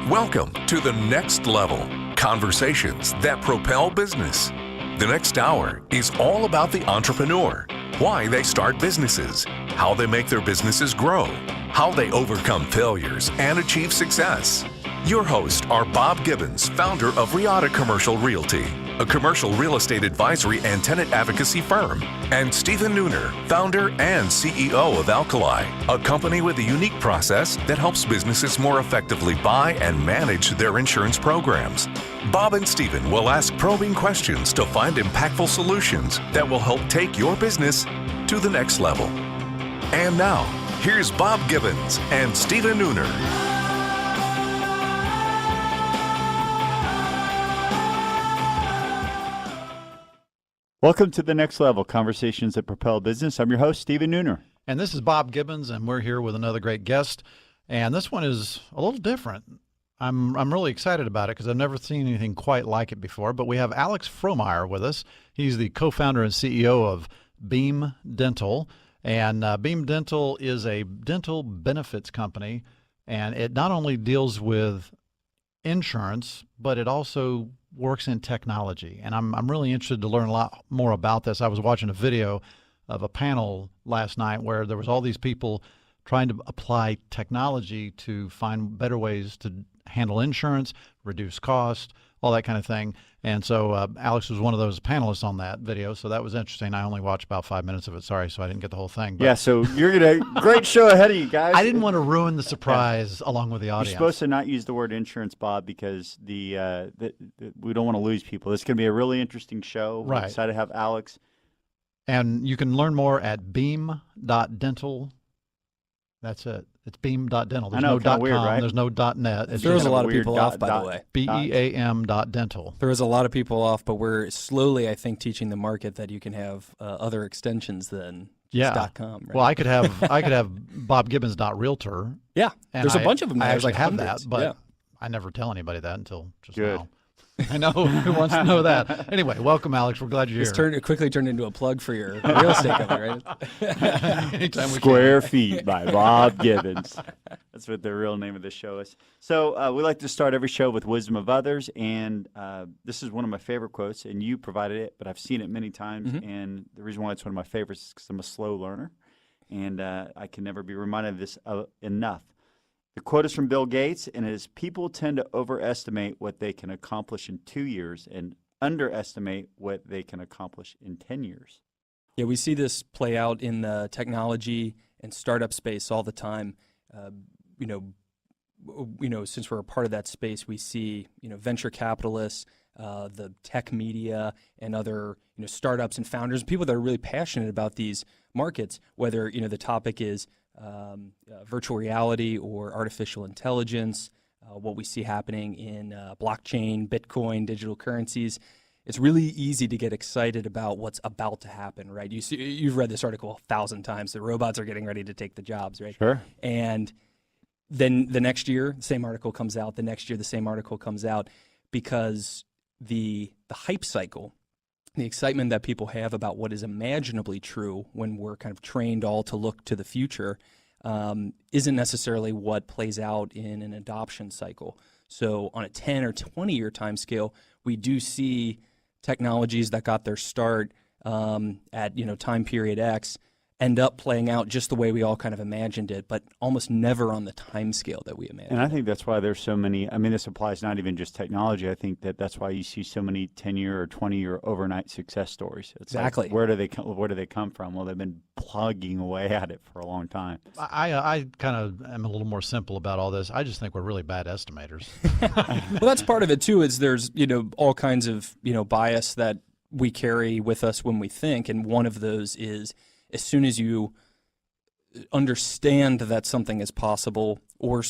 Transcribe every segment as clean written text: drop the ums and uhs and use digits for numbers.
Welcome to The Next Level, conversations that propel business. The next hour is all about the entrepreneur, why they start businesses, how they make their businesses grow, how they overcome failures and achieve success. Your hosts are Bob Gibbons, founder of Riata Commercial Realty, a commercial real estate advisory and tenant advocacy firm, and Stephen Nooner, founder and CEO of Alkali, a company with a unique process that helps businesses more effectively buy and manage their insurance programs. Bob and Stephen will ask probing questions to find impactful solutions that will help take your business to the next level. And now, here's Bob Gibbons and Stephen Nooner. Welcome to The Next Level, conversations that propel business. I'm your host, Stephen Nooner. And this is Bob Gibbons, and we're here with another great guest. And this one is a little different. I'm really excited about it because I've never seen anything quite like it before. But we have Alex Frohmeyer with us. He's the co-founder and CEO of Beam Dental. And Beam Dental is a dental benefits company. And it not only deals with insurance, but it also works in technology. And I'm really interested to learn a lot more about this. I was watching a video of a panel last night where there was all these people trying to apply technology to find better ways to handle insurance, reduce cost, all that kind of thing. And so Alex was one of those panelists on that video, so that was interesting. I only watched about 5 minutes of it. Sorry, so I didn't get the whole thing. But yeah, so you're going to, great show ahead of you guys. I didn't want to ruin the surprise along with the audience. You're supposed to not use the word insurance, Bob, because we don't want to lose people. This is going to be a really interesting show. Right. We're excited to have Alex. And you can learn more at beam.dental. That's it. It's beam.dental. There's no .com. Weird, right? There's no .net. It's There was just a lot of people off, by the way. BEAM.dental. There was a lot of people off, but we're slowly, I think, teaching the market that you can have other extensions than just .com. Right? Well, I could have Bob Gibbons.realtor. Yeah, there's a bunch of them. I actually like have hundreds. that, but yeah. I never tell anybody that until just Good. now. I know who wants to know that. Anyway, welcome, Alex. We're glad you're here. It quickly turned into a plug for your real estate company, right? Anytime we Square Feet by Bob Gibbons. That's what the real name of the show is. So we like to start every show with wisdom of others, and this is one of my favorite quotes, and you provided it, but I've seen it many times, and the reason why it's one of my favorites is because I'm a slow learner, and I can never be reminded of this enough. The quote is from Bill Gates, and it is, people tend to overestimate what they can accomplish in 2 years and underestimate what they can accomplish in 10 years. Yeah, we see this play out in the technology and startup space all the time. Since we're a part of that space, we see, venture capitalists, the tech media, and other, startups and founders, people that are really passionate about these markets, whether, the topic is virtual reality or artificial intelligence, what we see happening in blockchain, Bitcoin, digital currencies. It's really easy to get excited about what's about to happen, right? You've read this article 1,000 times. The robots are getting ready to take the jobs, right? Sure. And then the next year, the same article comes out. The next year, the same article comes out, because the hype cycle, the excitement that people have about what is imaginably true when we're kind of trained all to look to the future isn't necessarily what plays out in an adoption cycle. So on a 10 or 20-year time scale, we do see technologies that got their start at time period X end up playing out just the way we all kind of imagined it, but almost never on the time scale that we imagined. And I think that's why there's so many, this applies not even just technology. I think that's why you see so many 10-year or 20-year overnight success stories. It's exactly. Like, where do they come from? Well, they've been plugging away at it for a long time. I kind of am a little more simple about all this. I just think we're really bad estimators. Well, that's part of it too, is there's, all kinds of, bias that we carry with us when we think. And one of those is, as soon as you understand that something is possible or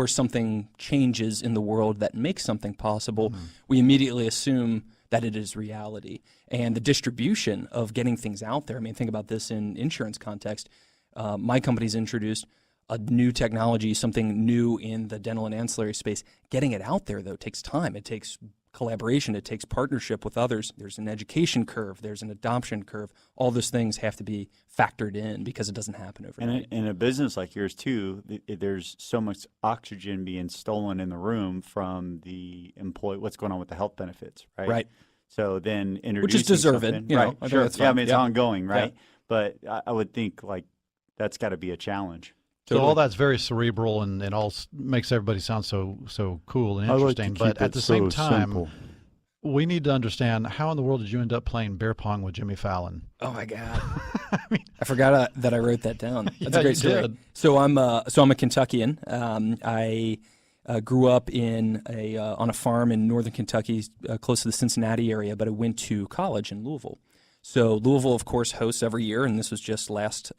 something changes in the world that makes something possible, we immediately assume that it is reality. And the distribution of getting things out there, think about this in insurance context. My company's introduced a new technology, something new in the dental and ancillary space. Getting it out there, though, takes time. It takes collaboration. It takes partnership with others. There's an education curve. There's an adoption curve. All those things have to be factored in because it doesn't happen overnight. And in a business like yours too, there's so much oxygen being stolen in the room from the employee. What's going on with the health benefits, right? Right. So then introducing Which is deserved, something- you know, right? I think Sure. that's Yeah, I fine. mean it's Yeah. ongoing, right? But I would think like that's got to be a challenge. So all that's very cerebral and all makes everybody sound so cool and interesting. But at the same time, we need to understand, how in the world did you end up playing beer pong with Jimmy Fallon? Oh my God! I forgot that I wrote that down. That's Yeah, a great you story. did. So I'm a Kentuckian. I grew up on a farm in northern Kentucky, close to the Cincinnati area, but I went to college in Louisville. So Louisville, of course, hosts every year, and this was just last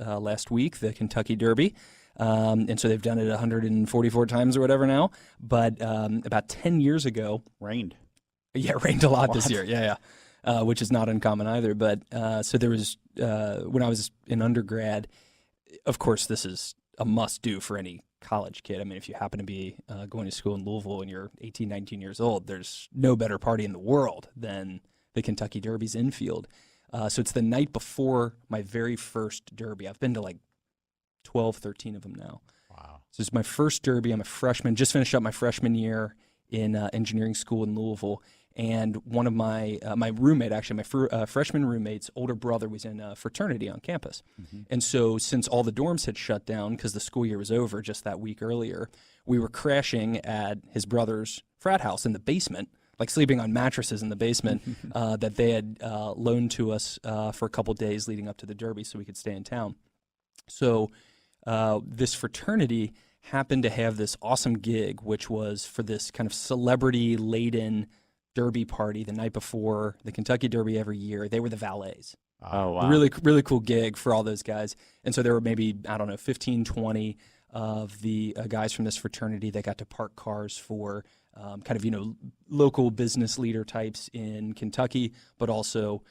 week, the Kentucky Derby. And so they've done it 144 times or whatever now. But about 10 years ago, Rained. yeah, it rained a lot this year. Yeah. Which is not uncommon either. But so there was, when I was in undergrad, of course, this is a must do for any college kid. I mean, if you happen to be going to school in Louisville and you're 18, 19 years old, there's no better party in the world than the Kentucky Derby's infield. So it's the night before my very first Derby. I've been to like 12, 13 of them now. Wow. So it's my first Derby. I'm a freshman, just finished up my freshman year in engineering school in Louisville. And one of my roommate, actually, my freshman roommate's older brother was in a fraternity on campus. Mm-hmm. And so since all the dorms had shut down because the school year was over just that week earlier, we were crashing at his brother's frat house in the basement, like sleeping on mattresses in the basement that they had loaned to us for a couple days leading up to the Derby so we could stay in town. So this fraternity happened to have this awesome gig, which was for this kind of celebrity-laden Derby party the night before the Kentucky Derby every year. They were the valets. Oh, wow. Really, really cool gig for all those guys. And so there were maybe, 15, 20 of the guys from this fraternity that got to park cars for local business leader types in Kentucky, but also,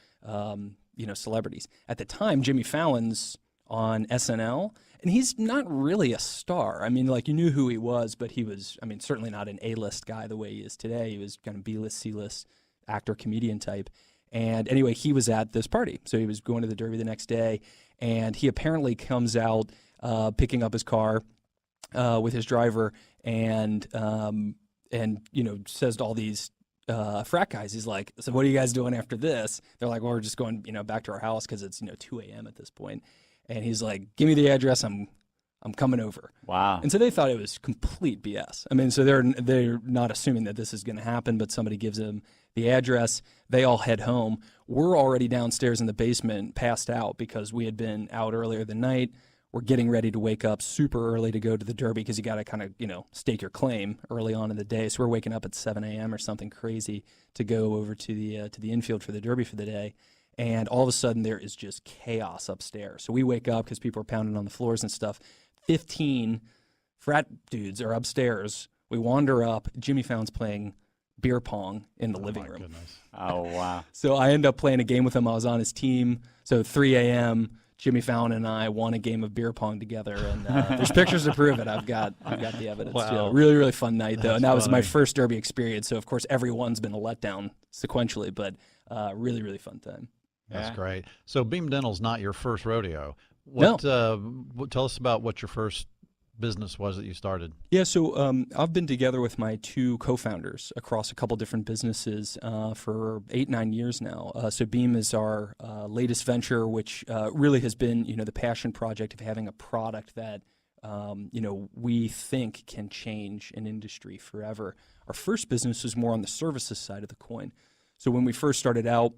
celebrities. At the time, Jimmy Fallon's on SNL, and he's not really a star. I mean, like, you knew who he was, but he was, certainly not an A-list guy the way he is today. He was kind of B-list, C-list actor, comedian type. And anyway, he was at this party. So he was going to the Derby the next day, and he apparently comes out picking up his car with his driver and says to all these frat guys, he's like, so what are you guys doing after this? They're like, well, we're just going, back to our house because it's, 2 a.m. at this point. And he's like, give me the address. I'm coming over. Wow. And so they thought it was complete BS. So they're not assuming that this is going to happen, but somebody gives them the address. They all head home. We're already downstairs in the basement, passed out because we had been out earlier the night. We're getting ready to wake up super early to go to the Derby because you got to kind of, stake your claim early on in the day. So we're waking up at 7 a.m. or something crazy to go over to the infield for the Derby for the day. And all of a sudden, there is just chaos upstairs. So we wake up because people are pounding on the floors and stuff. 15 frat dudes are upstairs. We wander up. Jimmy Fallon's playing beer pong in the living room. Goodness. Oh, wow. So I end up playing a game with him. I was on his team. So 3 a.m., Jimmy Fallon and I won a game of beer pong together. And there's pictures to prove it. I've got the evidence. Wow. Too. Really, really fun night, though. That's And that was my funny. first Derby experience. So, of course, everyone's been a letdown sequentially, but really, really fun time. That's Yeah. great. So Beam Dental's not your first rodeo. No. Tell us about what your first business was that you started. Yeah, so I've been together with my two co-founders across a couple different businesses for 8-9 years now. So Beam is our latest venture, which really has been, the passion project of having a product that, we think can change an industry forever. Our first business was more on the services side of the coin. So when we first started out,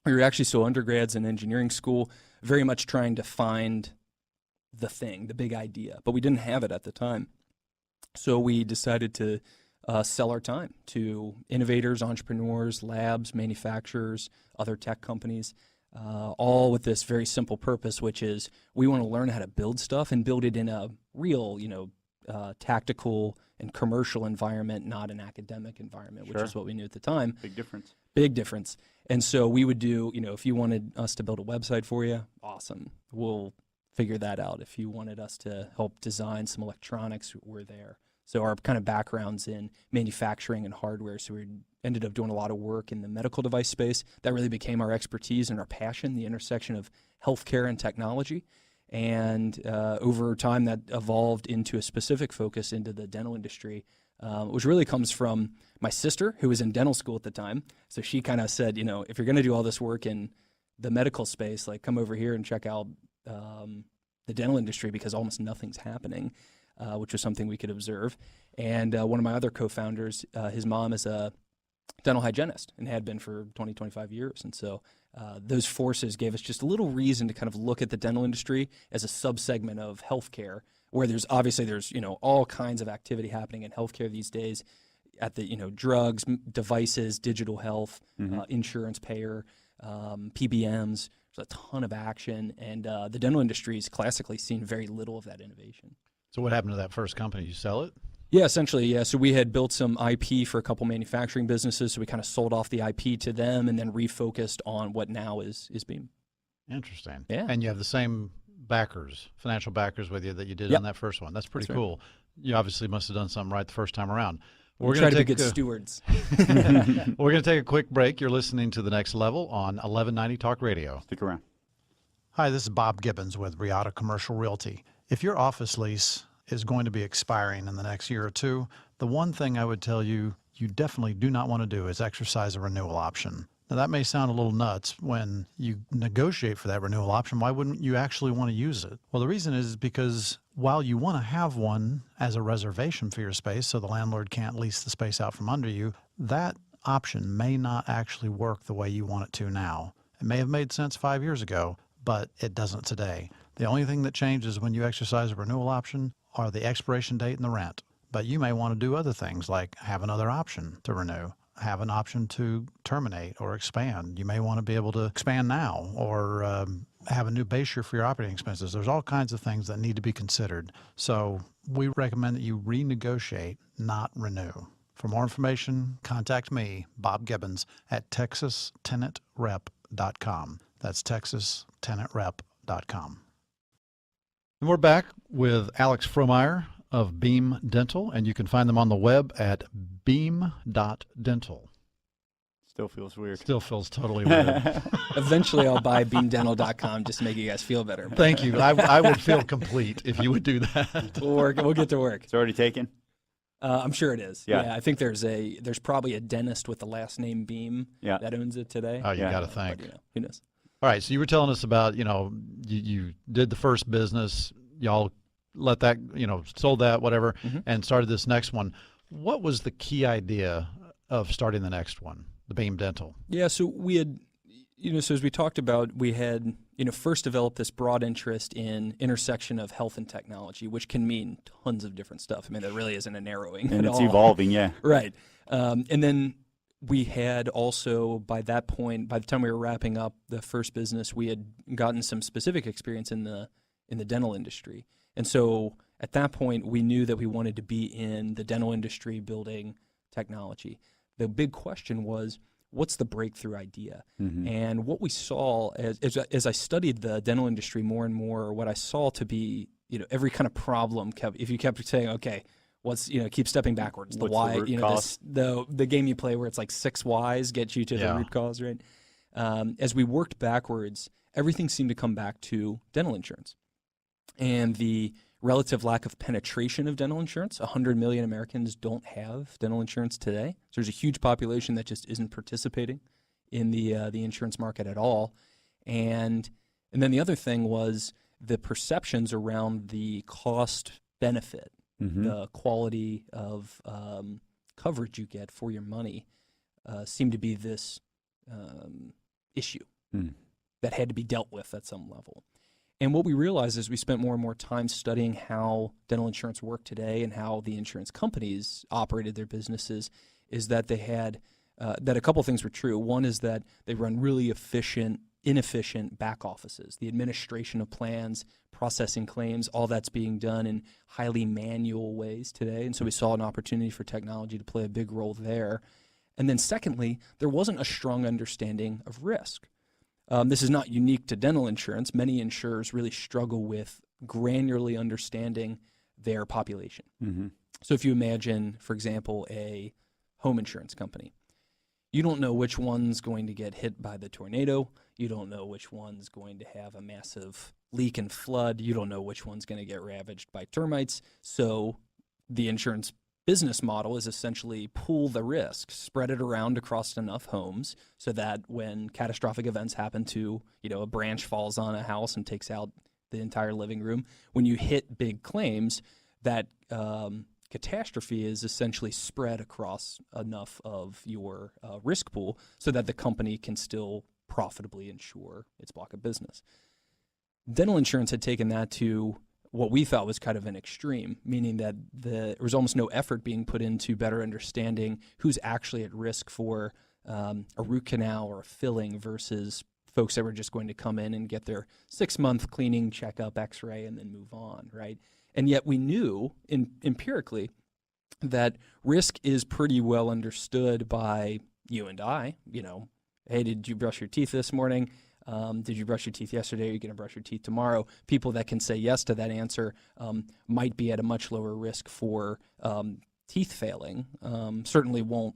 we were actually still undergrads in engineering school, very much trying to find the thing, the big idea, but we didn't have it at the time. So we decided to sell our time to innovators, entrepreneurs, labs, manufacturers, other tech companies, all with this very simple purpose, which is we want to learn how to build stuff and build it in a real, tactical and commercial environment, not an academic environment, which Sure. is what we knew at the time. Big difference. Big difference. And so we would do, if you wanted us to build a website for you, awesome. We'll figure that out. If you wanted us to help design some electronics, we're there. So our kind of background's in manufacturing and hardware. So we ended up doing a lot of work in the medical device space. That really became our expertise and our passion, the intersection of healthcare and technology. And over time, that evolved into a specific focus into the dental industry, which really comes from my sister, who was in dental school at the time. So she kind of said, if you're going to do all this work in the medical space, like come over here and check out the dental industry because almost nothing's happening, which was something we could observe. And one of my other co-founders, his mom is a dental hygienist and had been for 20, 25 years. And so those forces gave us just a little reason to kind of look at the dental industry as a subsegment of healthcare, where there's all kinds of activity happening in healthcare these days at the, drugs, devices, digital health, insurance payer, PBMs. There's a ton of action, and the dental industry has classically seen very little of that innovation. So what happened to that first company? You sell it? Yeah, essentially, yeah. So we had built some IP for a couple manufacturing businesses, so we kind of sold off the IP to them and then refocused on what now is Beam. Interesting. Yeah. And you have the same backers, financial backers with you that you did Yep. on that first one. That's pretty That's right. cool. You obviously must have done something right the first time around. We're trying to be good stewards. We're going to take a quick break. You're listening to The Next Level on 1190 Talk Radio. Stick around. Hi, this is Bob Gibbons with Riata Commercial Realty. If your office lease is going to be expiring in the next year or two, the one thing I would tell you definitely do not want to do is exercise a renewal option. Now, that may sound a little nuts. When you negotiate for that renewal option, why wouldn't you actually want to use it? Well, the reason is because while you want to have one as a reservation for your space so the landlord can't lease the space out from under you, that option may not actually work the way you want it to now. It may have made sense 5 years ago, but it doesn't today. The only thing that changes when you exercise a renewal option are the expiration date and the rent. But you may want to do other things like have another option to renew, have an option to terminate or expand. You may want to be able to expand now or have a new base year for your operating expenses. There's all kinds of things that need to be considered. So we recommend that you renegotiate, not renew. For more information, contact me, Bob Gibbons, at texastenantrep.com. That's texastenantrep.com. And we're back with Alex Frohmeyer of Beam Dental, and you can find them on the web at beam.dental. Still feels weird. Still feels totally weird. Eventually, I'll buy beamdental.com just to make you guys feel better. Thank you. I would feel complete if you would do that. We'll get to work. It's already taken? I'm sure it is. Yeah. I think there's probably a dentist with the last name Beam that owns it today. Oh, you got to think. But, who knows? All right, so you were telling us about, you did the first business, y'all let that, sold that, whatever, and started this next one. What was the key idea of starting the next one, the Beam Dental? Yeah, so we had, so as we talked about, we had, first developed this broad interest in intersection of health and technology, which can mean tons of different stuff. I mean, there really isn't a narrowing And at it's all. evolving, yeah. Right. And then we had also, by that point, by the time we were wrapping up the first business, we had gotten some specific experience in the dental industry. And so at that point, we knew that we wanted to be in the dental industry building technology. The big question was, what's the breakthrough idea? And what we saw as I studied the dental industry more and more, what I saw to be, every kind of problem if you kept saying, okay, keep stepping backwards. The What's why, the root cause? the game you play where it's like 6 whys get you to the root cause, right? As we worked backwards, everything seemed to come back to dental insurance and the relative lack of penetration of dental insurance. 100 million Americans don't have dental insurance today. So there's a huge population that just isn't participating in the insurance market at all. And then the other thing was the perceptions around the cost benefit, the quality of coverage you get for your money seemed to be this issue that had to be dealt with at some level. And what we realized as we spent more and more time studying how dental insurance worked today and how the insurance companies operated their businesses is that they had that a couple things were true. One is that they run really inefficient back offices. The administration of plans, processing claims, all that's being done in highly manual ways today. And so we saw an opportunity for technology to play a big role there. And then secondly, there wasn't a strong understanding of risk. This is not unique to dental insurance. Many insurers really struggle with granularly understanding their population. Mm-hmm. So if you imagine, for example, a home insurance company, you don't know which one's going to get hit by the tornado. You don't know which one's going to have a massive leak and flood. You don't know which one's going to get ravaged by termites. So the insurance business model is essentially pool the risk, spread it around across enough homes so that when catastrophic events happen to, a branch falls on a house and takes out the entire living room, when you hit big claims, that catastrophe is essentially spread across enough of your risk pool so that the company can still profitably insure its block of business. Dental insurance had taken that to what we thought was kind of an extreme, meaning that there was almost no effort being put into better understanding who's actually at risk for a root canal or a filling versus folks that were just going to come in and get their 6-month cleaning, checkup, x-ray, and then move on, right? And yet we knew empirically that risk is pretty well understood by you and I. Hey, did you brush your teeth this morning? Did you brush your teeth yesterday? Are you going to brush your teeth tomorrow? People that can say yes to that answer might be at a much lower risk for teeth failing. Certainly won't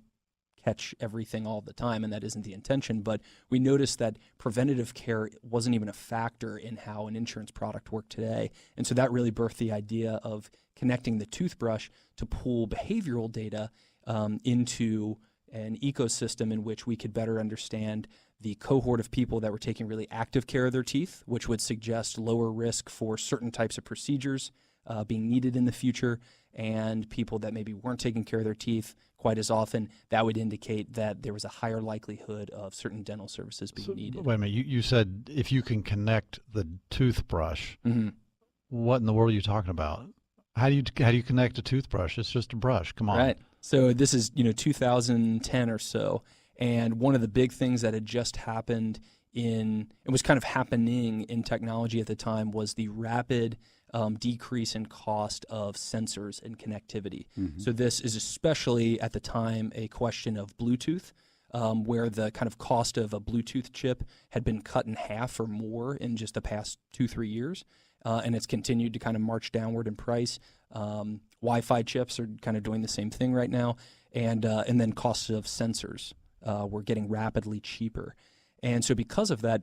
catch everything all the time, and that isn't the intention. But we noticed that preventative care wasn't even a factor in how an insurance product worked today. And so that really birthed the idea of connecting the toothbrush to pull behavioral data into an ecosystem in which we could better understand the cohort of people that were taking really active care of their teeth, which would suggest lower risk for certain types of procedures being needed in the future, and people that maybe weren't taking care of their teeth quite as often. That would indicate that there was a higher likelihood of certain dental services being needed. Wait a minute, you said if you can connect the toothbrush, Mm-hmm. what in the world are you talking about? How do you connect a toothbrush? It's just a brush. Come on. Right. So this is 2010 or so, and one of the big things that had just happened it was kind of happening in technology at the time was the rapid decrease in cost of sensors and connectivity. Mm-hmm. So this is especially at the time a question of Bluetooth, where the kind of cost of a Bluetooth chip had been cut in half or more in just the past 2-3 years. And it's continued to kind of march downward in price. Wi-Fi chips are kind of doing the same thing right now. And then costs of sensors were getting rapidly cheaper. And so because of that,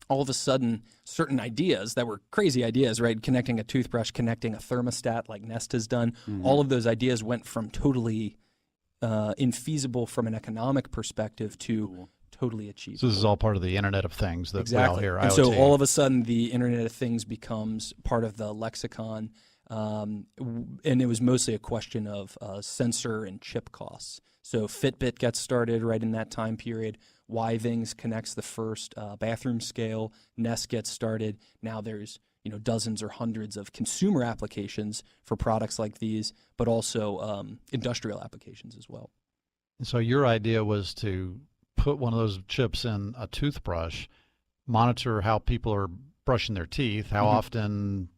all of a sudden, certain ideas that were crazy ideas, right? Connecting a toothbrush, connecting a thermostat like Nest has done, all of those ideas went from totally infeasible from an economic perspective to totally achievable. So this is all part of the Internet of Things that Exactly. we all hear. And IoT. so all of a sudden, the Internet of Things becomes part of the lexicon, and it was mostly a question of sensor and chip costs. So Fitbit gets started right in that time period. Withings connects the first bathroom scale. Nest gets started. Now there's dozens or hundreds of consumer applications for products like these, but also industrial applications as well. And so your idea was to put one of those chips in a toothbrush, monitor how people are brushing their teeth, how often,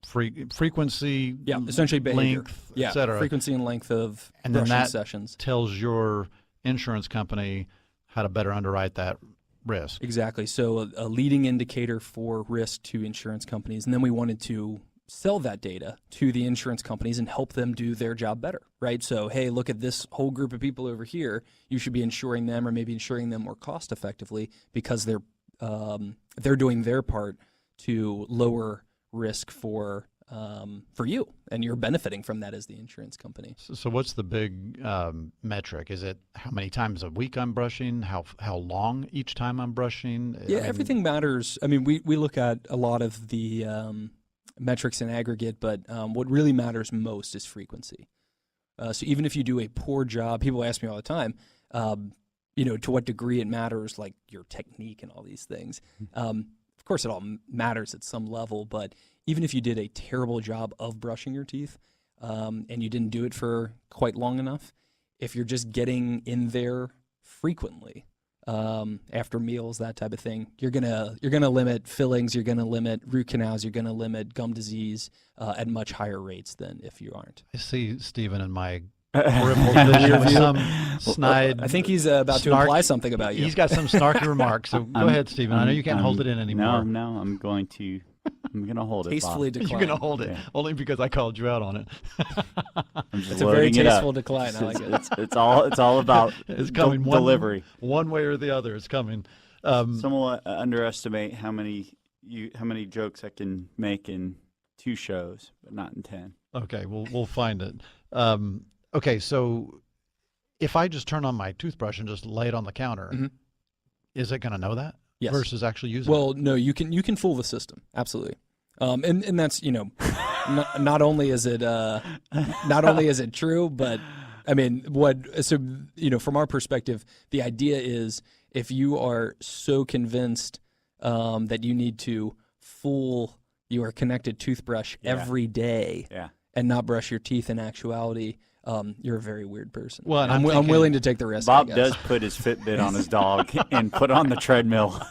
frequency, essentially behavior. length, Yeah, et cetera. frequency and length of And then brushing that sessions. tells your insurance company how to better underwrite that risk. Exactly. So a leading indicator for risk to insurance companies. And then we wanted to sell that data to the insurance companies and help them do their job better, right? So, hey, look at this whole group of people over here. You should be insuring them, or maybe insuring them more cost effectively because they're doing their part to lower risk for you, and you're benefiting from that as the insurance company. So what's the big metric? Is it how many times a week I'm brushing? How long each time I'm brushing? Yeah, everything matters. I mean, we look at a lot of the metrics in aggregate, but what really matters most is frequency. So even if you do a poor job, people ask me all the time, to what degree it matters, like your technique and all these things. Of course, it all matters at some level, but even if you did a terrible job of brushing your teeth and you didn't do it for quite long enough, if you're just getting in there frequently after meals, that type of thing, you're gonna limit fillings, you're gonna limit root canals, you're gonna limit gum disease at much higher rates than if you aren't. I see Stephen in my peripheral vision with some snide. I think he's about to imply something about you. He's got some snarky remarks. So go ahead, Stephen. I know you can't hold it in anymore. No, I'm going to I'm gonna hold it. Tastefully Bob. decline. You're going to hold it, Yeah. only because I called you out on it. I'm just It's a very loading it up. tasteful decline. I like it. It's all about It's coming delivery. one way or the other. It's coming. Someone underestimate how many jokes I can make in 2 shows, but not in 10. Okay, we'll find it. Okay, so if I just turn on my toothbrush and just lay it on the counter, Mhm. is it going to know that? Yes. Versus actually using it? Well, no, you can fool the system, absolutely, and that's not only is it true, but I mean from our perspective, the idea is if you are so convinced that you need to fool your connected toothbrush every day and not brush your teeth in actuality, you're a very weird person. Well, and I'm willing to take the risk. Bob I guess. does put his Fitbit on his dog and put on the treadmill.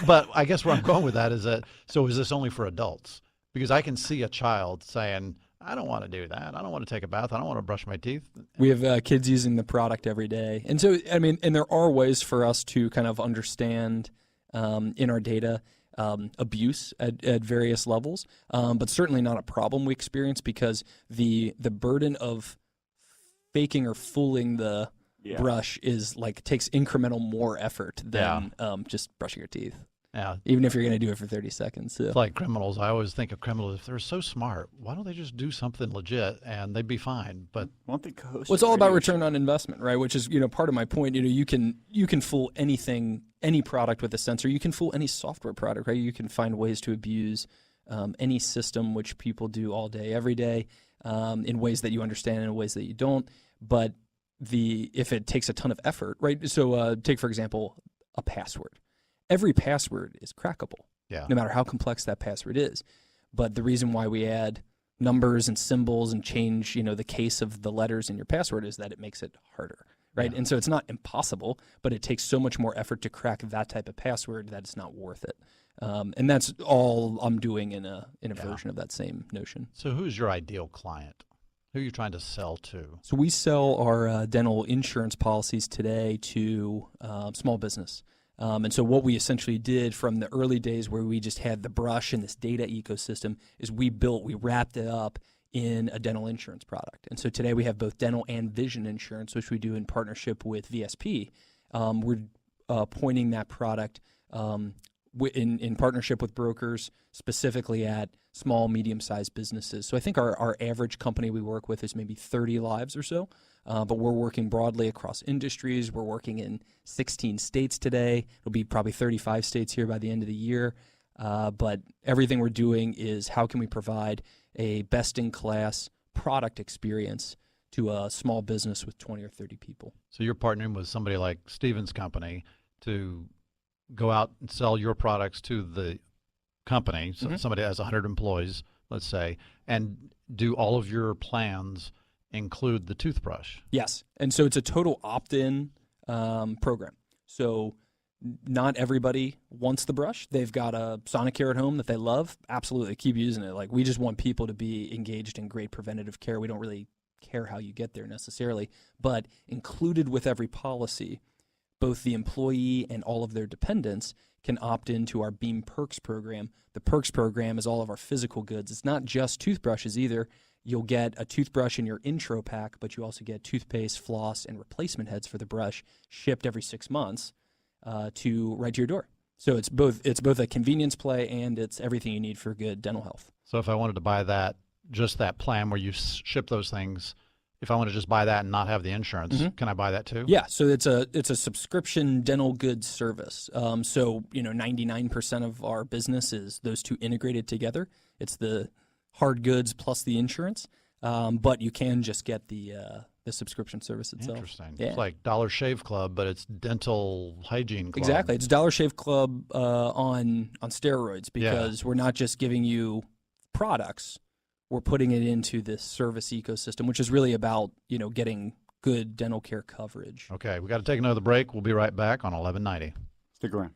But I guess where I'm going with that is so is this only for adults? Because I can see a child saying, I don't want to do that. I don't want to take a bath. I don't want to brush my teeth. We have kids using the product every day. And so, I mean, and there are ways for us to kind of understand in our data abuse at various levels, but certainly not a problem we experience because the burden of faking or fooling the brush is takes incremental more effort than just brushing your teeth. Yeah. Even if you're going to do it for 30 seconds. So. It's like criminals. I always think of criminals, if they're so smart, why don't they just do something legit and they'd be fine? But Won't they co-host? Well, it's all about return on investment, right? Which is, part of my point. You can fool anything, any product with a sensor. You can fool any software product, right? You can find ways to abuse any system, which people do all day, every day, in ways that you understand and in ways that you don't. But if it takes a ton of effort, right? So take, for example, a password. Every password is crackable, no matter how complex that password is. But the reason why we add numbers and symbols and change, the case of the letters in your password is that it makes it harder, right? And so it's not impossible, but it takes so much more effort to crack that type of password that it's not worth it. And that's all I'm doing in a version of that same notion. so who's your ideal client? Who are you trying to sell to? So we sell our dental insurance policies today to small business. And so what we essentially did from the early days where we just had the brush and this data ecosystem is we wrapped it up in a dental insurance product. And so today we have both dental and vision insurance, which we do in partnership with VSP. We're pointing that product in partnership with brokers specifically at small, medium-sized businesses. So I think our average company we work with is maybe 30 lives or so. But we're working broadly across industries. We're working in 16 states today. It'll be probably 35 states here by the end of the year. But everything we're doing is how can we provide a best-in-class product experience to a small business with 20 or 30 people. So you're partnering with somebody like Steven's company to go out and sell your products to the company. So somebody has 100 employees, let's say, and do all of your plans include the toothbrush? Yes. And so it's a total opt-in program. So not everybody wants the brush. They've got a Sonicare at home that they love. Absolutely. Keep using it. We just want people to be engaged in great preventative care. We don't really care how you get there necessarily. But included with every policy, both the employee and all of their dependents can opt into our Beam Perks program. The Perks program is all of our physical goods. It's not just toothbrushes either. You'll get a toothbrush in your intro pack, but you also get toothpaste, floss, and replacement heads for the brush shipped every 6 months right to your door. So it's both a convenience play and it's everything you need for good dental health. So if I wanted to buy just that plan where you ship those things, if I want to just buy that and not have the insurance, can I buy that too? Yeah, so it's a subscription dental goods service. So 99% of our business is those two integrated together. It's the hard goods plus the insurance, but you can just get the subscription service itself. Interesting. Yeah. It's like Dollar Shave Club, but it's dental hygiene club. Exactly. It's Dollar Shave Club on steroids because we're not just giving you products, we're putting it into this service ecosystem, which is really about getting good dental care coverage. Okay, we got to take another break. We'll be right back on 1190. Stick around.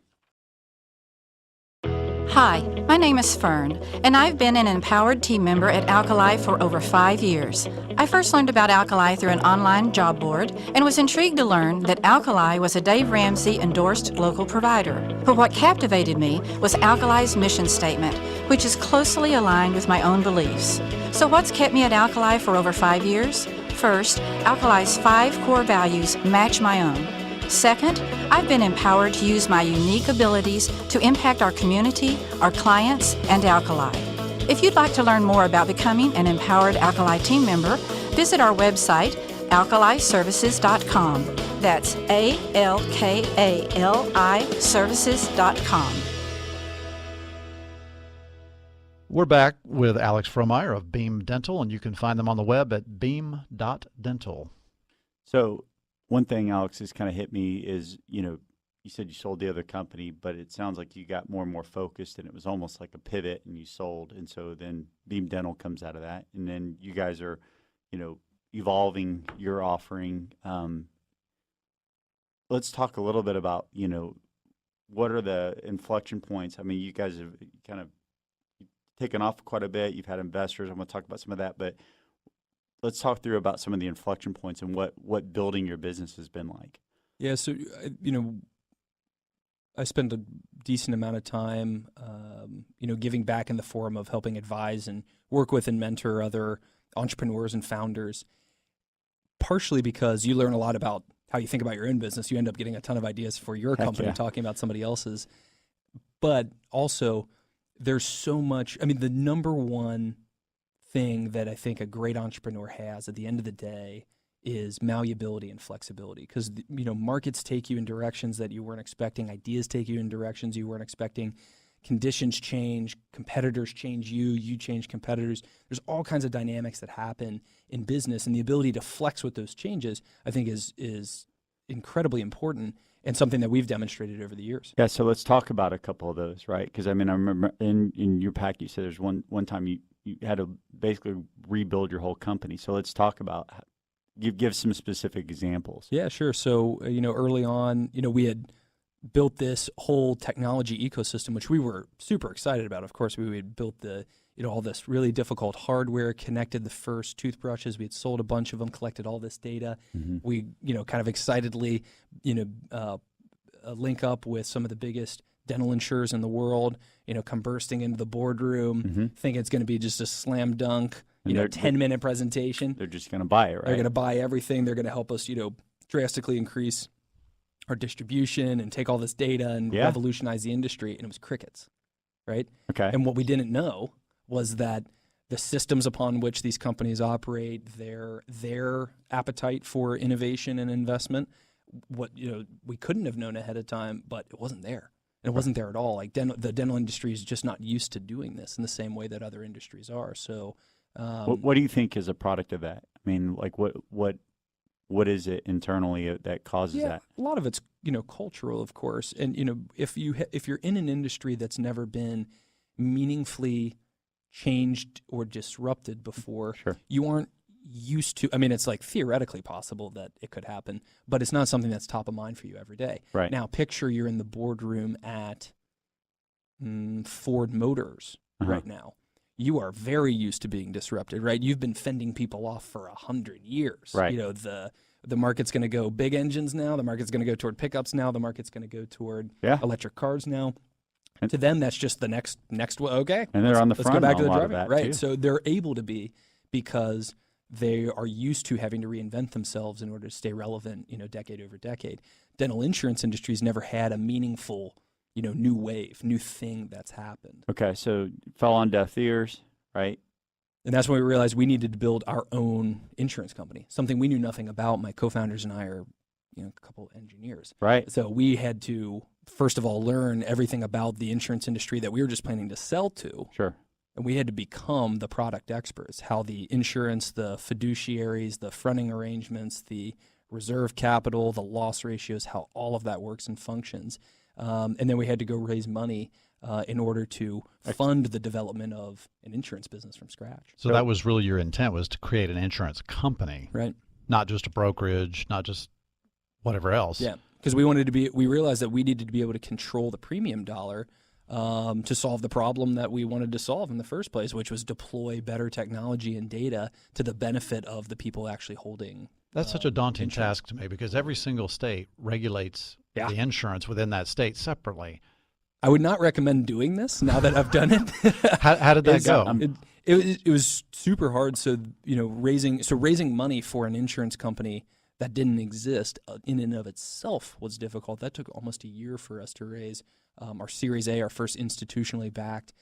Hi, my name is Fern, and I've been an empowered team member at Alkali for over 5 years. I first learned about Alkali through an online job board and was intrigued to learn that Alkali was a Dave Ramsey endorsed local provider. But what captivated me was Alkali's mission statement, which is closely aligned with my own beliefs. So what's kept me at Alkali for over 5 years? First, Alkali's 5 core values match my own. Second, I've been empowered to use my unique abilities to impact our community, our clients, and Alkali. If you'd like to learn more about becoming an empowered Alkali team member, visit our website, alkaliservices.com. That's ALKALI services.com. We're back with Alex Frohmeyer of Beam Dental, and you can find them on the web at beam.dental. So one thing, Alex, has kind of hit me is, you said you sold the other company, but it sounds like you got more and more focused, and it was almost like a pivot, and you sold. And so then Beam Dental comes out of that, and then you guys are, evolving your offering. Let's talk a little bit about, what are the inflection points? I mean, you guys have kind of taken off quite a bit. You've had investors. I'm going to talk about some of that, but let's talk through about some of the inflection points and what building your business has been like. Yeah, so, I spend a decent amount of time, giving back in the form of helping advise and work with and mentor other entrepreneurs and founders, partially because you learn a lot about how you think about your own business. You end up getting a ton of ideas for your company, talking about somebody else's. But also, there's so much, the number one thing that I think a great entrepreneur has at the end of the day is malleability and flexibility, because markets take you in directions that you weren't expecting, ideas take you in directions you weren't expecting, conditions change, competitors change you change competitors. There's all kinds of dynamics that happen in business, and the ability to flex with those changes, I think, is incredibly important and something that we've demonstrated over the years. Yeah, so let's talk about a couple of those, right? Because I remember in your pack you said there's one time you had to basically rebuild your whole company. So let's talk about, give some specific examples. Yeah, sure. So, early on, we had built this whole technology ecosystem, which we were super excited about. Of course, we had built all this really difficult hardware, connected the first toothbrushes. We had sold a bunch of them, collected all this data. Mm-hmm. We, kind of excitedly, link up with some of the biggest dental insurers in the world, come bursting into the boardroom, mm-hmm. think it's going to be just a slam dunk, 10-minute presentation. They're just going to buy it, right? They're going to buy everything. They're going to help us, drastically increase our distribution and take all this data and revolutionize the industry. And it was crickets, right? Okay. And what we didn't know was that the systems upon which these companies operate, their appetite for innovation and investment, we couldn't have known ahead of time, but it wasn't there. And it wasn't there at all. Like the dental industry is just not used to doing this in the same way that other industries are. So, what do you think is a product of that? I mean, like what is it internally that causes that? A lot of it's cultural, of course. And if you're in an industry that's never been meaningfully changed or disrupted before, sure. You aren't used to. It's like theoretically possible that it could happen, but it's not something that's top of mind for you every day. Right. Now, picture you're in the boardroom at Ford Motors right now. You are very used to being disrupted, right? You've been fending people off for 100 years. Right. The market's going to go big engines now. The market's going to go toward pickups now. The market's going to go toward electric cars now. And to them, that's just the next one. Okay, and they're on the front. Let's go back to the driving. That right. Too. So they're able to be because they are used to having to reinvent themselves in order to stay relevant. Decade over decade. Dental insurance industry's never had a meaningful, new wave, new thing that's happened. Okay, so fell on deaf ears, right? And that's when we realized we needed to build our own insurance company, something we knew nothing about. My co-founders and I are, a couple of engineers. Right. So we had to, first of all, learn everything about the insurance industry that we were just planning to sell to. Sure. And we had to become the product experts, how the insurance, the fiduciaries, the fronting arrangements, the reserve capital, the loss ratios, how all of that works and functions. And then we had to go raise money in order to fund the development of an insurance business from scratch. So that was really your intent, was to create an insurance company. Right. Not just a brokerage, not just whatever else. Yeah, because we realized that we needed to be able to control the premium dollar to solve the problem that we wanted to solve in the first place, which was deploy better technology and data to the benefit of the people actually holding. That's such a daunting task to me because every single state regulates the insurance within that state separately. I would not recommend doing this now that I've done it. How did that go? It was super hard. So, raising money for an insurance company that didn't exist in and of itself was difficult. That took almost a year for us to raise our Series A, our first institutionally backed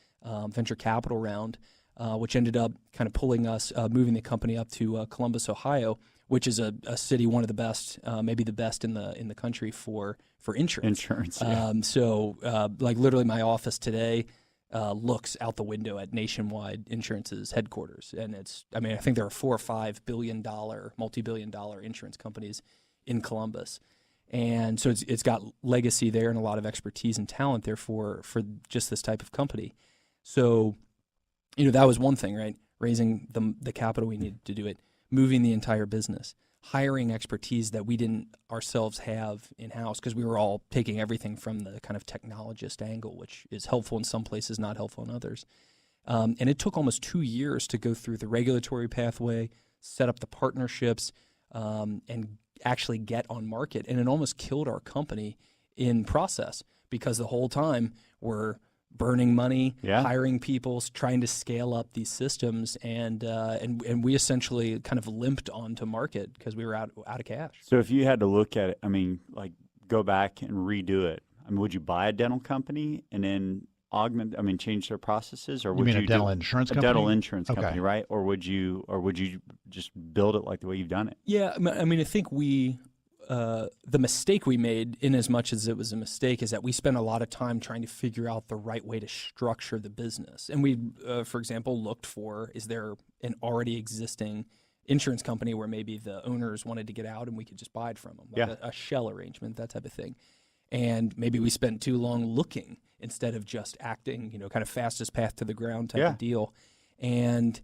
venture capital round, which ended up kind of pulling us, moving the company up to Columbus, Ohio, which is a city, one of the best, maybe the best in the country for insurance. Yeah. Like literally my office today looks out the window at Nationwide Insurance's headquarters. And I think there are 4 or 5 multi-billion-dollar insurance companies in Columbus. And so it's got legacy there and a lot of expertise and talent there for just this type of company. So, that was one thing, right? Raising the capital we needed to do it, moving the entire business, hiring expertise that we didn't ourselves have in-house because we were all taking everything from the kind of technologist angle, which is helpful in some places, not helpful in others. And it took almost 2 years to go through the regulatory pathway, set up the partnerships, and actually get on market. And it almost killed our company in process because the whole time we're burning money, hiring people, trying to scale up these systems, and we essentially kind of limped onto market because we were out of cash. So if you had to look at it, go back and redo it, would you buy a dental company and then change their processes, or would you a dental insurance company? A dental insurance company, Okay. right? Or would you just build it like the way you've done it? Yeah, I think the mistake we made, in as much as it was a mistake, is that we spent a lot of time trying to figure out the right way to structure the business. And we, for example, looked for, is there an already existing insurance company where maybe the owners wanted to get out and we could just buy it from them, like a shell arrangement, that type of thing. And maybe we spent too long looking instead of just acting, kind of fastest path to the ground type of deal. And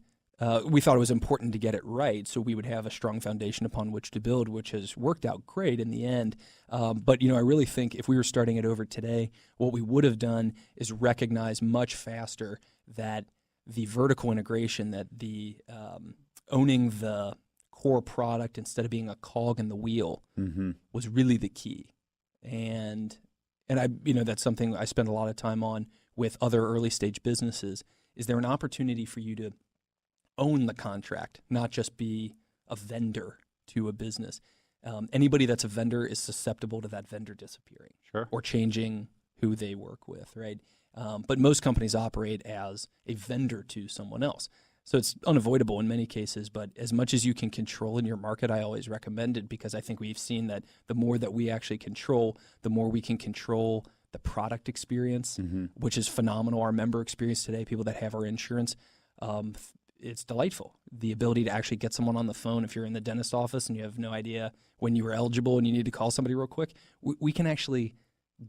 we thought it was important to get it right so we would have a strong foundation upon which to build, which has worked out great in the end. But I really think if we were starting it over today, what we would have done is recognize much faster that the vertical integration, that the owning the core product instead of being a cog in the wheel was really the key. And I, that's something I spend a lot of time on with other early stage businesses. Is there an opportunity for you to own the contract, not just be a vendor to a business? Anybody that's a vendor is susceptible to that vendor disappearing or changing who they work with, right? But most companies operate as a vendor to someone else. So it's unavoidable in many cases, but as much as you can control in your market, I always recommend it because I think we've seen that the more that we actually control, the more we can control the product experience, which is phenomenal. Our member experience today, people that have our insurance, it's delightful. The ability to actually get someone on the phone if you're in the dentist office and you have no idea when you were eligible and you need to call somebody real quick, we can actually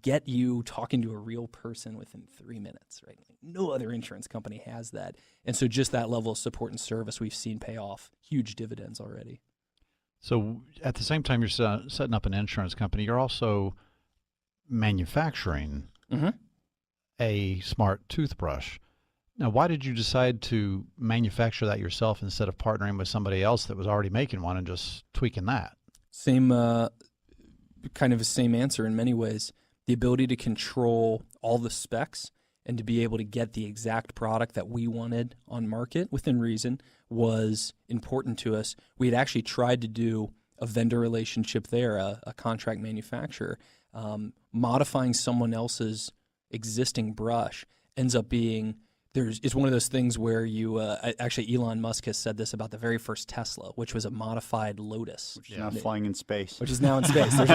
get you talking to a real person within 3 minutes, right? No other insurance company has that. And so just that level of support and service we've seen pay off huge dividends already. So at the same time you're setting up an insurance company, you're also manufacturing a smart toothbrush. Now, why did you decide to manufacture that yourself instead of partnering with somebody else that was already making one and just tweaking that? Same, kind of the same answer in many ways. The ability to control all the specs and to be able to get the exact product that we wanted on market within reason was important to us. We had actually tried to do a vendor relationship there, a contract manufacturer. Modifying someone else's existing brush ends up being it's one of those things where you actually Elon Musk has said this about the very first Tesla, which was a modified Lotus, which is now flying in space. Which is now in space. There's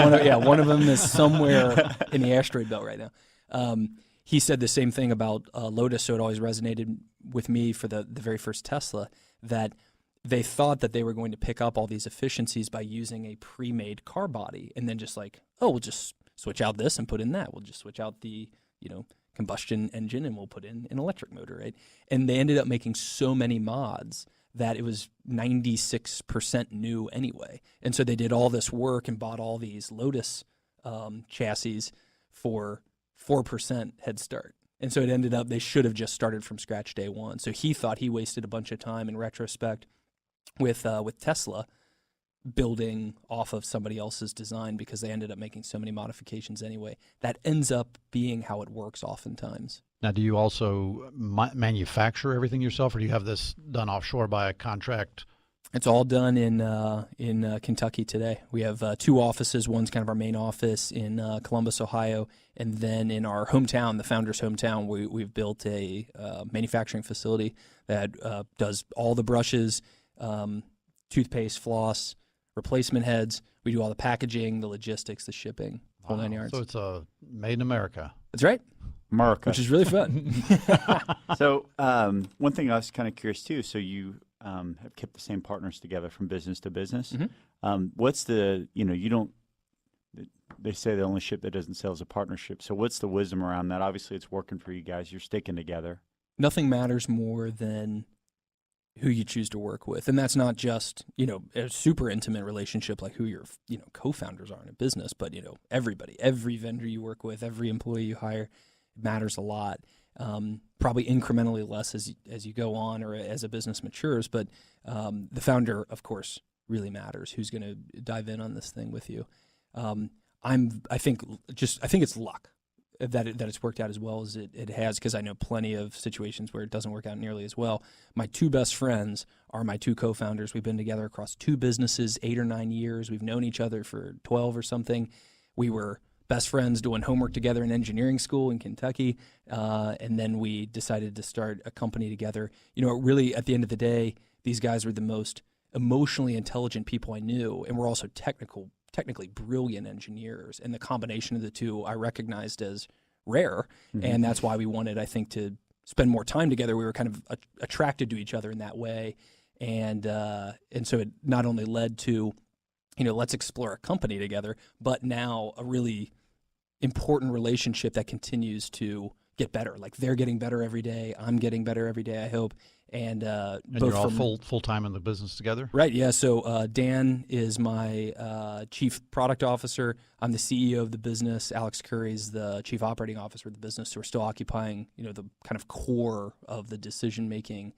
one of them is somewhere in the asteroid belt right now. He said the same thing about Lotus, so it always resonated with me for the very first Tesla, that they thought that they were going to pick up all these efficiencies by using a pre-made car body, and then just like, we'll just switch out this and put in that. We'll just switch out the combustion engine and we'll put in an electric motor, right? And they ended up making so many mods that it was 96% new anyway. And so they did all this work and bought all these Lotus chassis for 4% head start. And so it ended up they should have just started from scratch day one. So he thought he wasted a bunch of time in retrospect with Tesla building off of somebody else's design because they ended up making so many modifications anyway. That ends up being how it works oftentimes. Now, do you also manufacture everything yourself, or do you have this done offshore by a contract? It's all done in Kentucky today. We have 2 offices. One's kind of our main office in Columbus, Ohio, and then in our hometown, the founder's hometown, we've built a manufacturing facility that does all the brushes, toothpaste, floss, replacement heads. We do all the packaging, the logistics, the shipping, whole 9 yards. So it's made in America. That's right. America. Which is really fun. So one thing I was kind of curious too. So you have kept the same partners together from business to business. Mm-hmm. What's the you don't? They say the only ship that doesn't sail is a partnership. So what's the wisdom around that? Obviously, it's working for you guys. You're sticking together. Nothing matters more than who you choose to work with, and that's not just a super intimate relationship like who your co-founders are in a business, but everybody, every vendor you work with, every employee you hire. Matters a lot, probably incrementally less as you go on or as a business matures. But the founder, of course, really matters. Who's going to dive in on this thing with you? I think it's luck that it's worked out as well as it has, because I know plenty of situations where it doesn't work out nearly as well. My 2 best friends are my 2 co-founders. We've been together across 2 businesses, 8 or 9 years. We've known each other for 12 or something. We were best friends doing homework together in engineering school in Kentucky, and then we decided to start a company together. Really, at the end of the day, these guys were the most emotionally intelligent people I knew, and we're also technically brilliant engineers. And the combination of the 2 I recognized as rare, and that's why we wanted, I think, to spend more time together. We were kind of attracted to each other in that way, and so it not only led to let's explore a company together, but now a really important relationship that continues to get better. Like they're getting better every day. I'm getting better every day, I hope. And both you're all full time in the business together? Right, yeah. So Dan is my chief product officer. I'm the CEO of the business. Alex Curry is the chief operating officer of the business. So we're still occupying, the kind of core of the decision making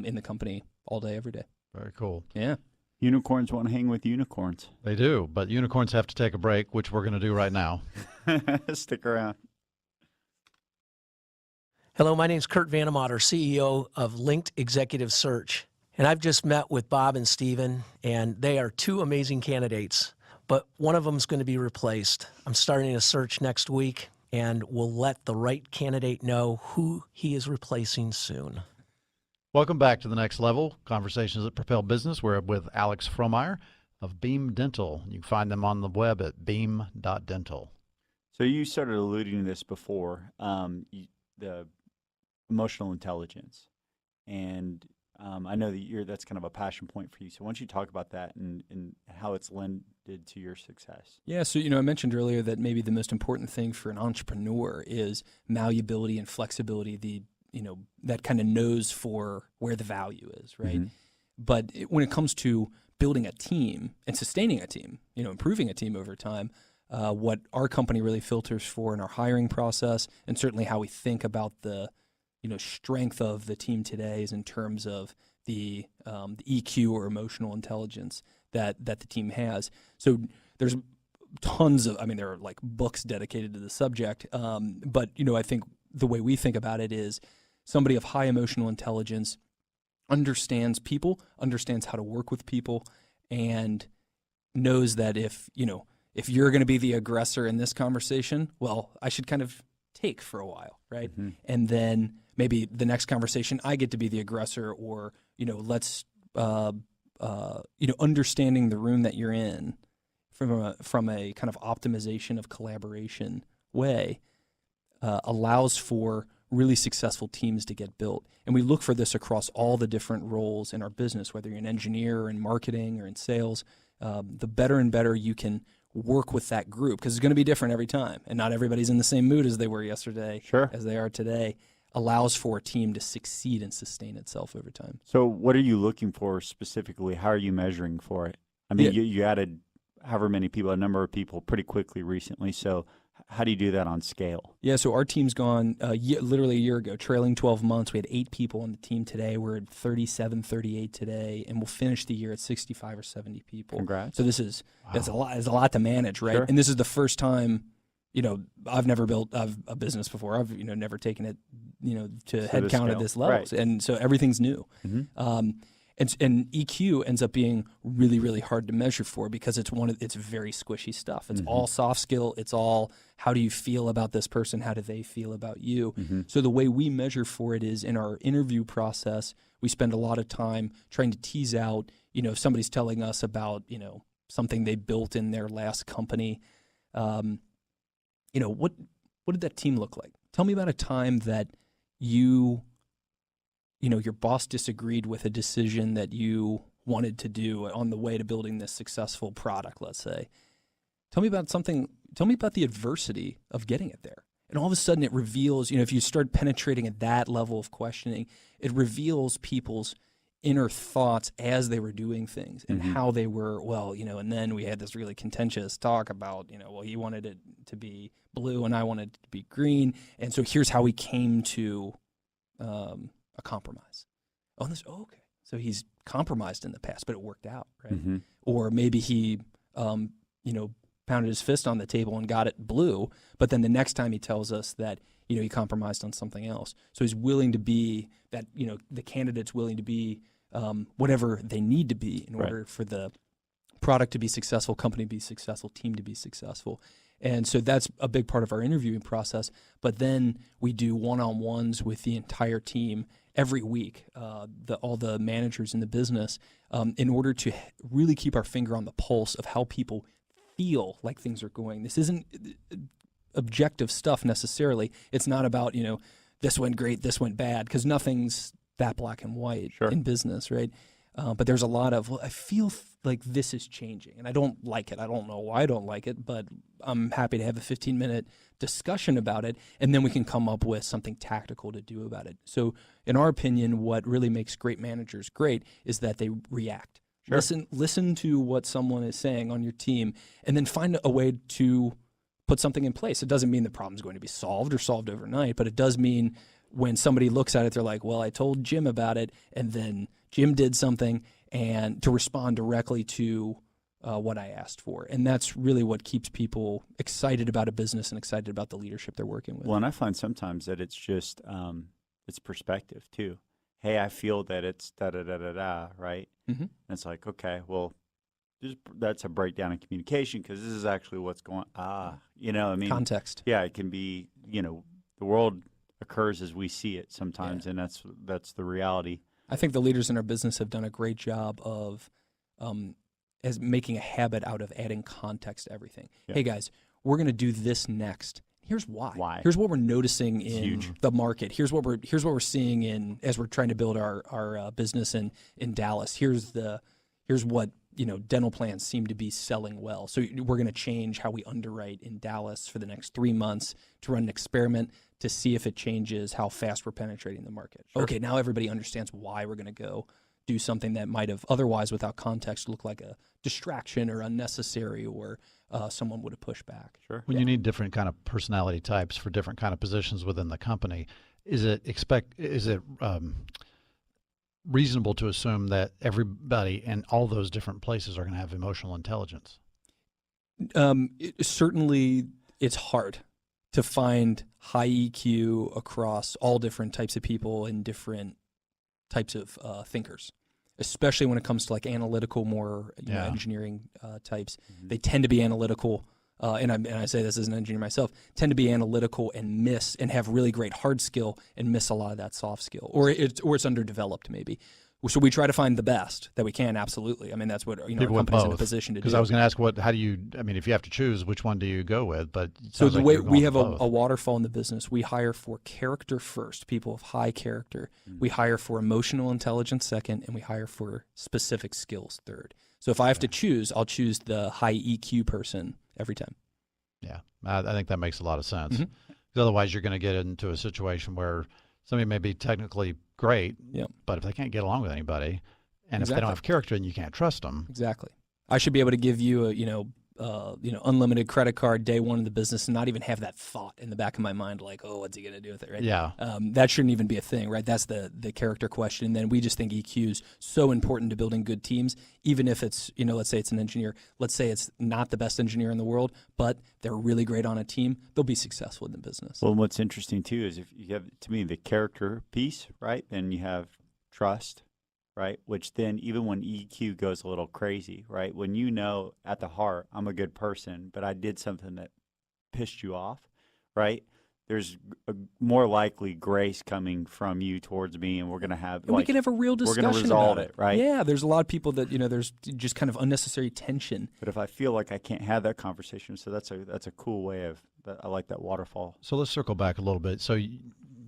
in the company all day, every day. Very cool. Yeah. Unicorns want to hang with unicorns. They do, but unicorns have to take a break, which we're going to do right now. Stick around. Hello, my name is Kurt Vandemotter, CEO of Linked Executive Search. And I've just met with Bob and Steven, and they are 2 amazing candidates, but one of them is going to be replaced. I'm starting a search next week, and we'll let the right candidate know who he is replacing soon. Welcome back to The Next Level, Conversations that Propel Business. We're with Alex Frohmeyer of Beam Dental. You can find them on the web at beam.dental. So you started alluding to this before, the emotional intelligence, and I know that that's kind of a passion point for you. So why don't you talk about that and how it's lended to your success? Yeah, so I mentioned earlier that maybe the most important thing for an entrepreneur is malleability and flexibility, that kind of knows for where the value is, right? Mm-hmm. But when it comes to building a team and sustaining a team, improving a team over time, what our company really filters for in our hiring process, and certainly how we think about the strength of the team today, is in terms of the EQ or emotional intelligence that the team has. So there's tons of, there are like books dedicated to the subject, but I think the way we think about it is somebody of high emotional intelligence understands people, understands how to work with people, and knows that if you're going to be the aggressor in this conversation, well, I should kind of take for a while, right? Mm-hmm. And then maybe the next conversation I get to be the aggressor, or let's understanding the room that you're in from a kind of optimization of collaboration way allows for really successful teams to get built. And we look for this across all the different roles in our business, whether you're an engineer or in marketing or in sales. The better and better you can work with that group, because it's going to be different every time, and not everybody's in the same mood as they were yesterday, sure, as they are today, allows for a team to succeed and sustain itself over time. So what are you looking for specifically? How are you measuring for it? You added however many people, a number of people pretty quickly recently. So How do you do that on scale? Yeah, so our team's gone literally a year ago, trailing 12 months. We had 8 people on the team today. We're at 37, 38 today, and we'll finish the year at 65 or 70 people. Congrats. So this is that's a lot. It's a lot to manage, right? Sure. And this is the first time, I've never built a business before. I've never taken it, to head count at this level, right. and so everything's new. Mm-hmm. And EQ ends up being really, really hard to measure for because it's very squishy stuff. It's all soft skill. It's all how do you feel about this person? How do they feel about you? So the way we measure for it is in our interview process, we spend a lot of time trying to tease out, if somebody's telling us about, something they built in their last company, what did that team look like? Tell me about a time that your boss disagreed with a decision that you wanted to do on the way to building this successful product, let's say. Tell me about the adversity of getting it there. And all of a sudden it reveals, if you start penetrating at that level of questioning, it reveals people's inner thoughts as they were doing things and how they were, and then we had this really contentious talk about, he wanted it to be blue and I wanted it to be green. And so here's how we came to a compromise. Okay. So he's compromised in the past, but it worked out, right? Or maybe he, pounded his fist on the table and got it blue, but then the next time he tells us that, he compromised on something else. So he's willing to be that, the candidate's willing to be whatever they need to be in order for the product to be successful, company to be successful, team to be successful. And so that's a big part of our interviewing process. But then we do one-on-ones with the entire team every week, all the managers in the business, in order to really keep our finger on the pulse of how people feel like things are going. This isn't objective stuff necessarily. It's not about, this went great, this went bad, because nothing's that black and white in business, right? But there's a lot of, I feel like this is changing, and I don't like it. I don't know why I don't like it, but I'm happy to have a 15-minute discussion about it, and then we can come up with something tactical to do about it. So in our opinion, what really makes great managers great is that they react. Listen to what someone is saying on your team, and then find a way to put something in place. It doesn't mean the problem's going to be solved or solved overnight, but it does mean when somebody looks at it, they're like, well, I told Jim about it, and then Jim did something, and to respond directly to what I asked for. And that's really what keeps people excited about a business and excited about the leadership they're working with. Well, and I find sometimes that it's just, it's perspective too. Hey, I feel that it's da-da-da-da-da, right? And it's like, okay, well, that's a breakdown in communication because this is actually what's going context. Yeah, it can be, the world occurs as we see it sometimes, and that's the reality. I think the leaders in our business have done a great job of as making a habit out of adding context to everything. Yeah. Hey, guys, we're going to do this next. Here's why. Here's what we're noticing in the market. Here's what we're seeing as we're trying to build our business in Dallas. Here's what dental plans seem to be selling well. So we're going to change how we underwrite in Dallas for the next 3 months to run an experiment to see if it changes how fast we're penetrating the market. Okay, now everybody understands why we're going to go do something that might have otherwise, without context, looked like a distraction or unnecessary, or someone would have pushed back. When you need different kind of personality types for different kind of positions within the company, is it reasonable to assume that everybody in all those different places are going to have emotional intelligence? Certainly, it's hard to find high EQ across all different types of people and different types of thinkers, especially when it comes to like analytical, more engineering types. They tend to be analytical, and I say this as an engineer myself, tend to be analytical and miss and have really great hard skill and miss a lot of that soft skill, or it's underdeveloped maybe. So we try to find the best that we can. Absolutely, I mean that's what our company's in a position to do. Because I was going to ask, how do you? I mean, if you have to choose, which one do you go with? But so the way we have a waterfall in the business, we hire for character first, people of high character. We hire for emotional intelligence second, and we hire for specific skills third. So if I have to choose, I'll choose the high EQ person every time. Yeah, I think that makes a lot of sense. Because otherwise, you're going to get into a situation where somebody may be technically great, but if they can't get along with anybody, and if they don't have character, then you can't trust them. Exactly. I should be able to give you unlimited credit card day one in the business and not even have that thought in the back of my mind, like, oh, what's he going to do with it, right? Yeah. That shouldn't even be a thing, right? That's the character question. And then we just think EQ is so important to building good teams, even if it's, let's say it's an engineer. Let's say it's not the best engineer in the world, but they're really great on a team. They'll be successful in the business. Well, what's interesting, too, is if you have, to me, the character piece, right, then you have trust, right, which then even when EQ goes a little crazy, right, when you know at the heart, I'm a good person, but I did something that pissed you off, right, there's a more likely grace coming from you towards me, and we're going to have, and we can have a real discussion we're going to resolve about it, right? Yeah, there's a lot of people that, there's just kind of unnecessary tension. But if I feel like I can't have that conversation, so that's a cool way of, I like that waterfall. So let's circle back a little bit. So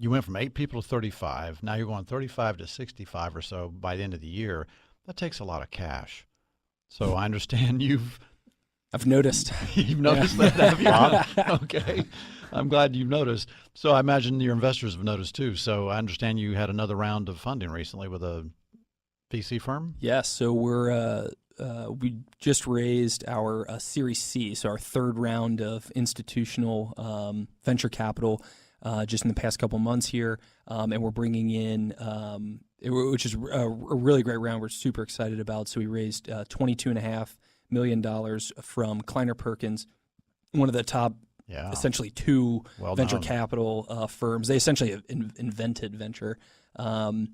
you went from 8 people to 35. Now you're going 35 to 65 or so by the end of the year. That takes a lot of cash. So I understand I've noticed. You've noticed that, have you? Okay. I'm glad you've noticed. So I imagine your investors have noticed too. So I understand you had another round of funding recently with a VC firm? Yes. So we just raised our Series C, so our third round of institutional venture capital just in the past couple months here. And we're bringing in, which is a really great round we're super excited about. So we raised $22.5 million from Kleiner Perkins, one of the top, essentially two venture capital firms. They essentially invented venture 20,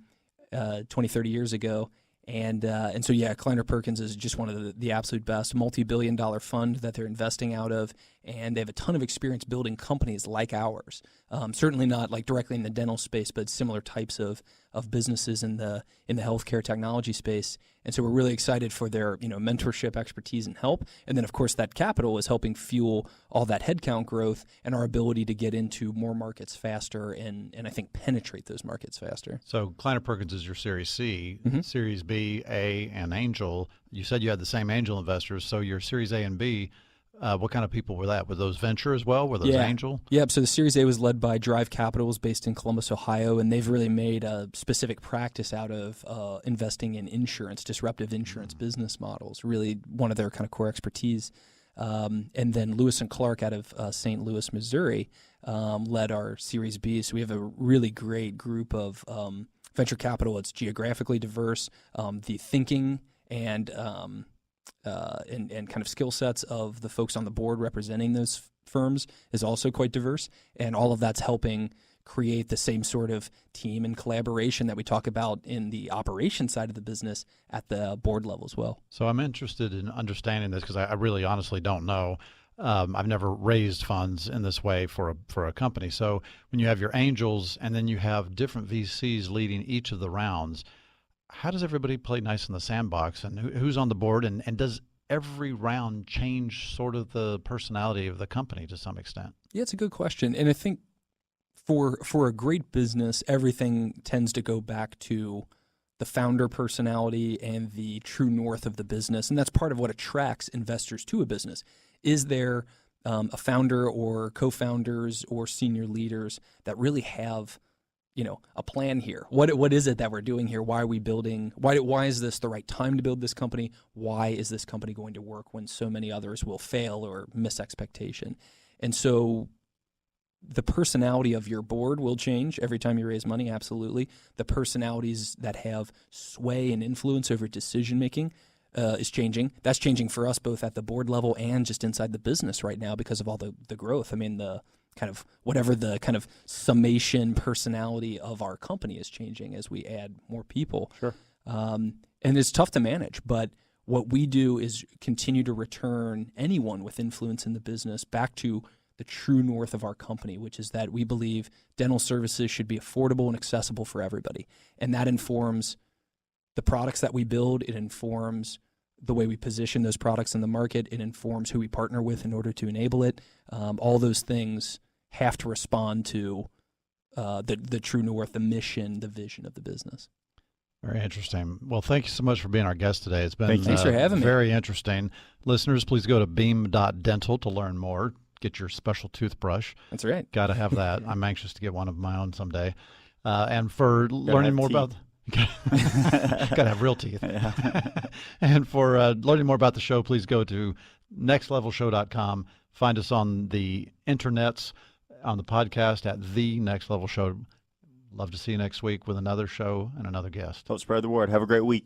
30 years ago. And so, Kleiner Perkins is just one of the absolute best, multi-billion-dollar fund that they're investing out of, and they have a ton of experience building companies like ours. Certainly not like directly in the dental space, but similar types of businesses in the healthcare technology space. And so we're really excited for their mentorship, expertise, and help. And then, of course, that capital is helping fuel all that headcount growth and our ability to get into more markets faster and I think penetrate those markets faster. So Kleiner Perkins is your Series C, Mm-hmm. Series B, A, and Angel. You said you had the same angel investors. So your Series A and B, what kind of people were that? Were those venture as well? Were those angel? Yeah, so the Series A was led by Drive Capitals based in Columbus, Ohio, and they've really made a specific practice out of investing in insurance, disruptive insurance business models, really one of their kind of core expertise. And then Lewis and Clark out of St. Louis, Missouri, led our Series B. So we have a really great group of venture capital. It's geographically diverse. The thinking and kind of skill sets of the folks on the board representing those firms is also quite diverse, and all of that's helping create the same sort of team and collaboration that we talk about in the operation side of the business at the board level as well. So I'm interested in understanding this because I really honestly don't know. I've never raised funds in this way for a company. So when you have your angels and then you have different VCs leading each of the rounds, how does everybody play nice in the sandbox, and who's on the board, and does every round change sort of the personality of the company to some extent? Yeah, it's a good question. And I think for a great business, everything tends to go back to the founder personality and the true north of the business. And that's part of what attracts investors to a business. Is there a founder or co-founders or senior leaders that really have a plan here? What is it that we're doing here? Why are we building? Why is this the right time to build this company? Why is this company going to work when so many others will fail or miss expectation? And so the personality of your board will change every time you raise money, absolutely. The personalities that have sway and influence over decision making is changing. That's changing for us both at the board level and just inside the business right now because of all the growth. I mean, the kind of whatever the kind of summation personality of our company is changing as we add more people. Sure. And it's tough to manage, but what we do is continue to return anyone with influence in the business back to the true north of our company, which is that we believe dental services should be affordable and accessible for everybody. And that informs the products that we build. It informs the way we position those products in the market. It informs who we partner with in order to enable it. All those things have to respond to the true north, the mission, the vision of the business. Very interesting. Well, thank you so much for being our guest today. It's been Thanks for having me. Very interesting. Listeners, please go to beam.dental to learn more. Get your special toothbrush. That's right. Got to have that. I'm anxious to get one of my own someday. And for learning more about Got to have real teeth. And for learning more about the show, please go to nextlevelshow.com. Find us on the internets, on the podcast at The Next Level Show. Love to see you next week with another show and another guest. Help spread the word. Have a great week.